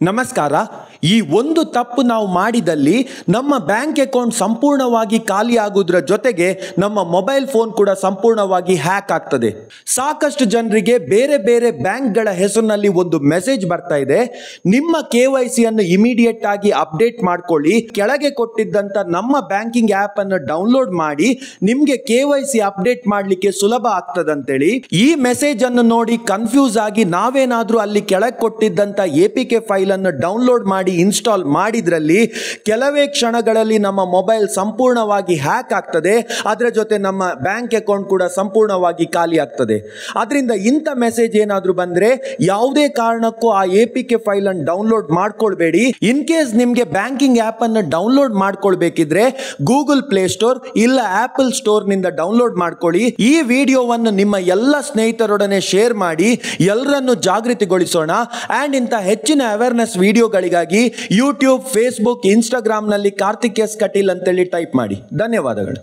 ನಮಸ್ಕಾರ. ಈ ಒಂದು ತಪ್ಪು ನಾವು ಮಾಡಿದಲ್ಲಿ ನಮ್ಮ ಬ್ಯಾಂಕ್ ಅಕೌಂಟ್ ಸಂಪೂರ್ಣವಾಗಿ ಖಾಲಿ ಆಗುವುದರ ಜೊತೆಗೆ ನಮ್ಮ ಮೊಬೈಲ್ ಫೋನ್ ಕೂಡ ಸಂಪೂರ್ಣವಾಗಿ ಹ್ಯಾಕ್ ಆಗ್ತದೆ. ಸಾಕಷ್ಟು ಜನರಿಗೆ ಬೇರೆ ಬೇರೆ ಬ್ಯಾಂಕ್ಗಳ ಹೆಸರಿನಲ್ಲಿ ಒಂದು ಮೆಸೇಜ್ ಬರ್ತಾ ಇದೆ. ನಿಮ್ಮ KYC ಅನ್ನು ಇಮಿಡಿಯೇಟ್ ಆಗಿ ಅಪ್ಡೇಟ್ ಮಾಡ್ಕೊಳ್ಳಿ, ಕೆಳಗೆ ಕೊಟ್ಟಿದ್ದಂತ ನಮ್ಮ ಬ್ಯಾಂಕಿಂಗ್ ಆಪ್ ಅನ್ನು ಡೌನ್ಲೋಡ್ ಮಾಡಿ ನಿಮ್ಗೆ KYC ಅಪ್ಡೇಟ್ ಮಾಡ್ಲಿಕ್ಕೆ ಸುಲಭ ಆಗ್ತದಂತೇಳಿ ಈ ಮೆಸೇಜ್ ಅನ್ನು ನೋಡಿ ಕನ್ಫ್ಯೂಸ್ ಆಗಿ ನಾವೇನಾದ್ರೂ ಅಲ್ಲಿ ಕೆಳಗೆ ಕೊಟ್ಟಿದ್ದಂತ APK ಫೈಲ್ ಅನ್ನು ಡೌನ್ಲೋಡ್ ಮಾಡಿ ಇನ್ಸ್ಟಾಲ್ ಮಾಡಿದ್ರಲ್ಲಿ ಕೆಲವೇ ಕ್ಷಣಗಳಲ್ಲಿ ನಮ್ಮ ಮೊಬೈಲ್ ಸಂಪೂರ್ಣವಾಗಿ ಹ್ಯಾಕ್ ಆಗ್ತದೆ. ಅದರ ಜೊತೆ ನಮ್ಮ ಬ್ಯಾಂಕ್ ಅಕೌಂಟ್ ಕೂಡ ಸಂಪೂರ್ಣವಾಗಿ ಖಾಲಿ ಆಗ್ತದೆ. ಅದರಿಂದ ಇಂಥ ಮೆಸೇಜ್ ಏನಾದ್ರೂ ಬಂದ್ರೆ ಯಾವುದೇ ಕಾರಣಕ್ಕೂ ಆ APK ಫೈಲ್ ಅನ್ನು ಡೌನ್ಲೋಡ್ ಮಾಡ್ಕೊಳ್ಬೇಡಿ. ಇನ್ ಕೇಸ್ ನಿಮ್ಗೆ ಬ್ಯಾಂಕಿಂಗ್ ಆಪ್ ಅನ್ನು ಡೌನ್ಲೋಡ್ ಮಾಡ್ಕೊಳ್ಬೇಕಿದ್ರೆ ಗೂಗಲ್ ಪ್ಲೇ ಸ್ಟೋರ್ ಇಲ್ಲ ಆಪಲ್ ಸ್ಟೋರ್ ನಿಂದ ಡೌನ್ಲೋಡ್ ಮಾಡ್ಕೊಳ್ಳಿ. ಈ ವಿಡಿಯೋವನ್ನು ನಿಮ್ಮ ಎಲ್ಲ ಸ್ನೇಹಿತರೊಡನೆ ಶೇರ್ ಮಾಡಿ ಎಲ್ಲರನ್ನು ಜಾಗೃತಿಗೊಳಿಸೋಣ. ಅಂಡ್ ಇಂಥ ಹೆಚ್ಚಿನ ಅವೇರ್ನೆಸ್ ವಿಡಿಯೋಗಳಿಗಾಗಿ ಯೂಟ್ಯೂಬ್, ಫೇಸ್ಬುಕ್, ಇನ್ಸ್ಟಾಗ್ರಾಮ್ ನಲ್ಲಿ ಕಾರ್ತಿಕ್ ಎಸ್ ಕಟೀಲ್ ಅಂತೇಳಿ ಟೈಪ್ ಮಾಡಿ. ಧನ್ಯವಾದಗಳು.